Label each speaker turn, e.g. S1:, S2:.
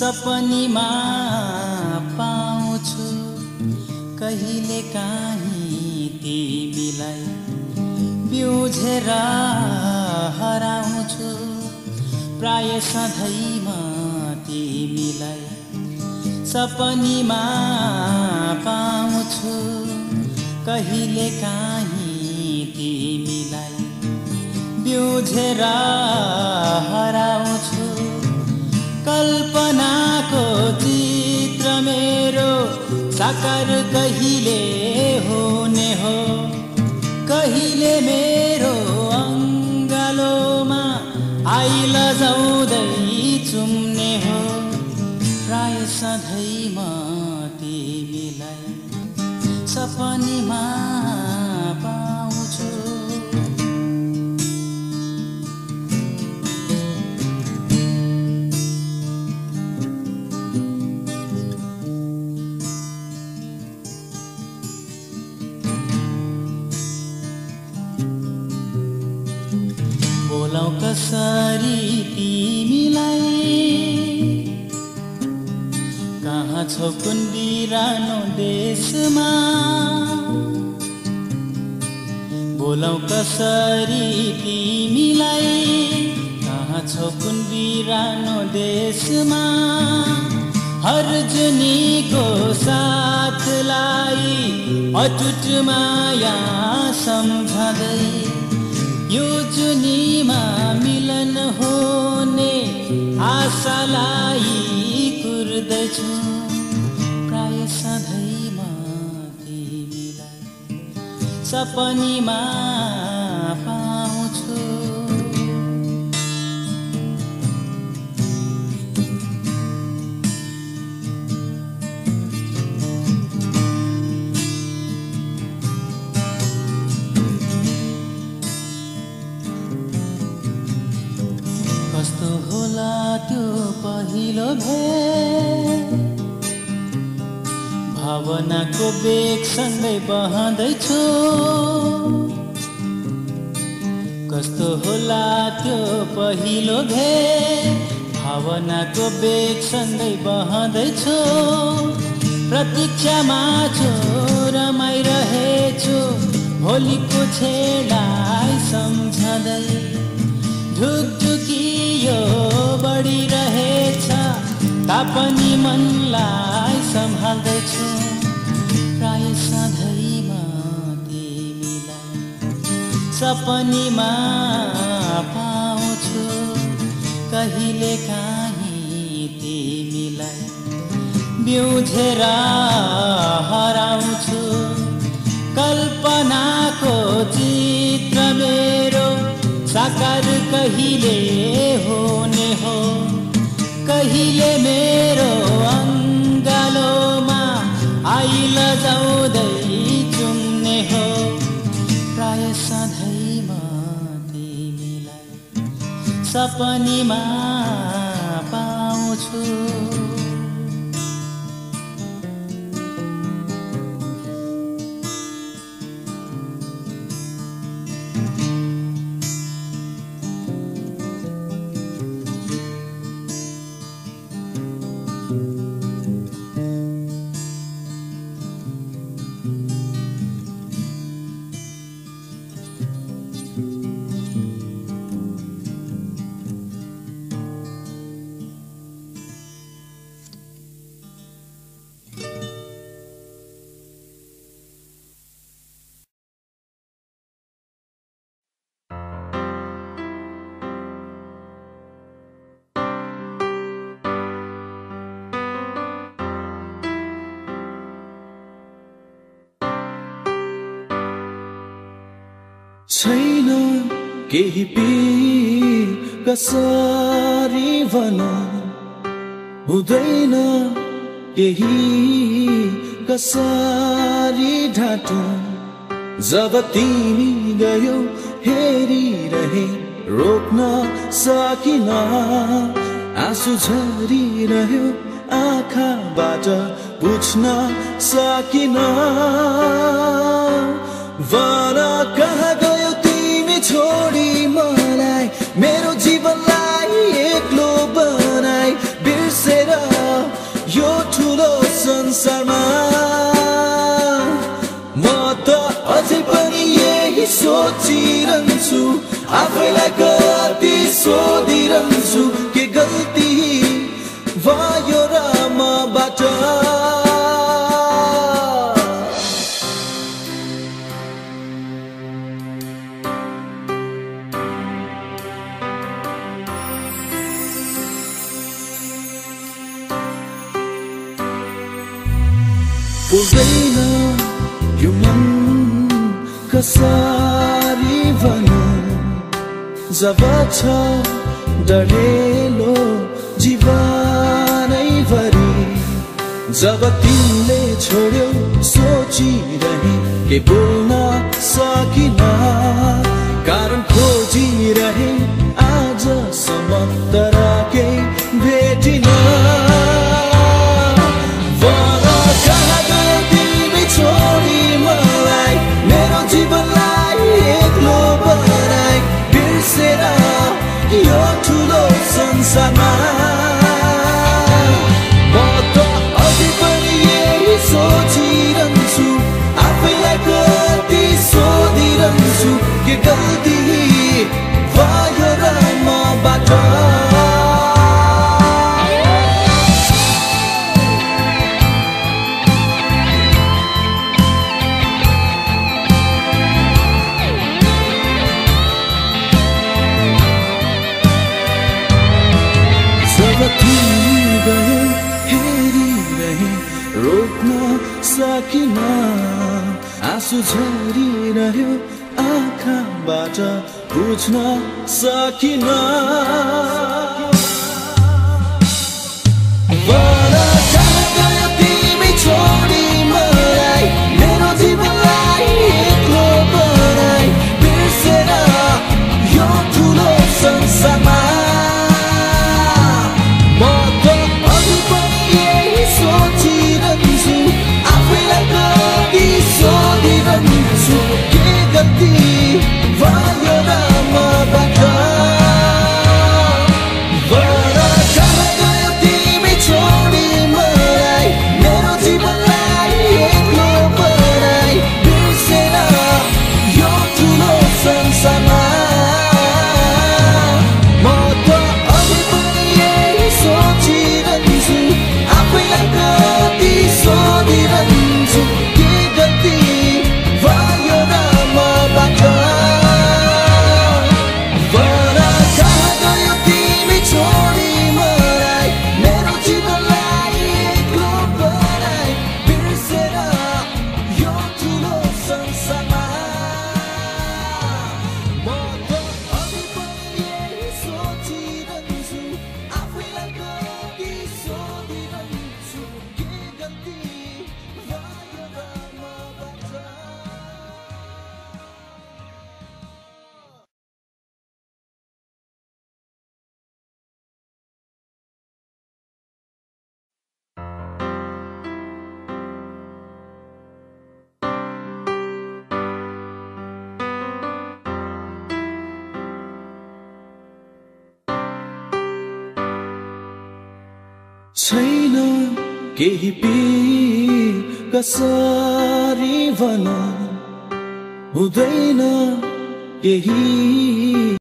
S1: सपनीमा पाउँछु कहिले काहीँ तिमीलाई बिउझेर हराउँछु प्राय सधैँमा तिमीलाई सपनीमा पाउँछु कहिले काहीँ तिमीलाई बिउझेर हराउँछु कल्पनाको चित्र मेरो साकार कहिले हुने हो कहिले मेरो अङ्गालोमा आइलजाउँदै चुम्ने हो प्राय सधैँ म तिमीलाई सपनीमा पाउँछु बोलाउ कसरी तिमीलाई कहाँ छौ कुन बिरानो देशमा बोलाउ कसरी तिमीलाई कहाँ छौ कुन बिरानो देशमा हर जुनीको साथलाई अटुट माया सम्झँदै यो जुनीमा मिलन हुने आशालाई कुर्दछु प्राय सधैँ म तिमीलाई सपनीमा पाउँछु कस्तो होला त्यो पहिलो भेट भावनाको बेगसँगै बहँदैछु कस्तो होला त्यो पहिलो भेट भावनाको बेगसँगै बहँदैछु प्रतीक्षामा छु रमाइरहेछु भोलिको छेडलाई सम्झँदै ढुकढुकी यो बढिरहेछ तापनि मनलाई सम्हाल्दैछु प्राय सधैँ म तिमीलाई सपनीमा पाउँछु कहिले काहीँ तिमीलाई बिउझेर हराउँछु कल्पनाको चित्र मेरो साकार कहिले हुने हो कहिले मेरो अङ्गालोमा आइलजाउँदै चुम्ने हो प्राय सधैँ म तिमीलाई सपनीमा पाउँछु
S2: छैन केही पीर कसरी भनौं हुँदैन केही कसरी ढाँटौं जब तिमी गयो हेरिरहे रोक्न सकिन आँसु झरिरह्यो आँखाबाट बुझ्न सकिन भन कहाँ गयो तिमी छोडी मलाई मेरो जीवनलाई एक्लो बनाई बिर्सेर संसारमा म त अझै पनि यही सोचिरहन्छु आफैलाई कति सोधिरहन्छु के गल्ती भयो र मबाट बोल्दैन यो मन कसरी भनौं जब छ डढेलो जीवनैभरि जब तिमीले छोड्यौ सोचिरहे के बोल्न सकिन कारण खोजिरहे आजसम्म तर केही भेटिन छोडी मलाई मेरो जीवनलाई एक्लो बनाई बिर्सेर यो ठुलो संसारमा म त अझै पनि यही सोचिरहन्छु आफैलाई कति सोधिरहन्छु के गल्ती भयो र मबाट रोक्न सकिन आँसु झरिरह्यो आँखाबाट बुझ्न सकिन तिमी छोडी मलाई मेरो जीवनलाई एक्लो बनाई बिर्सेर यो ठुलो संसारमा सोधिरहन्छु के गल्ती भयो र मबाट कहाँ गयो तिमी छोडी मलाई मेरो जीवनलाई एक्लो बनाई बिर्सेर यो ठुलो संसारमा म त अझै पनि यही सोचिरहन्छु आफैलाई कति सोधिरहन्छु छैन केही पीर कसरी भनौं हुँदैन केही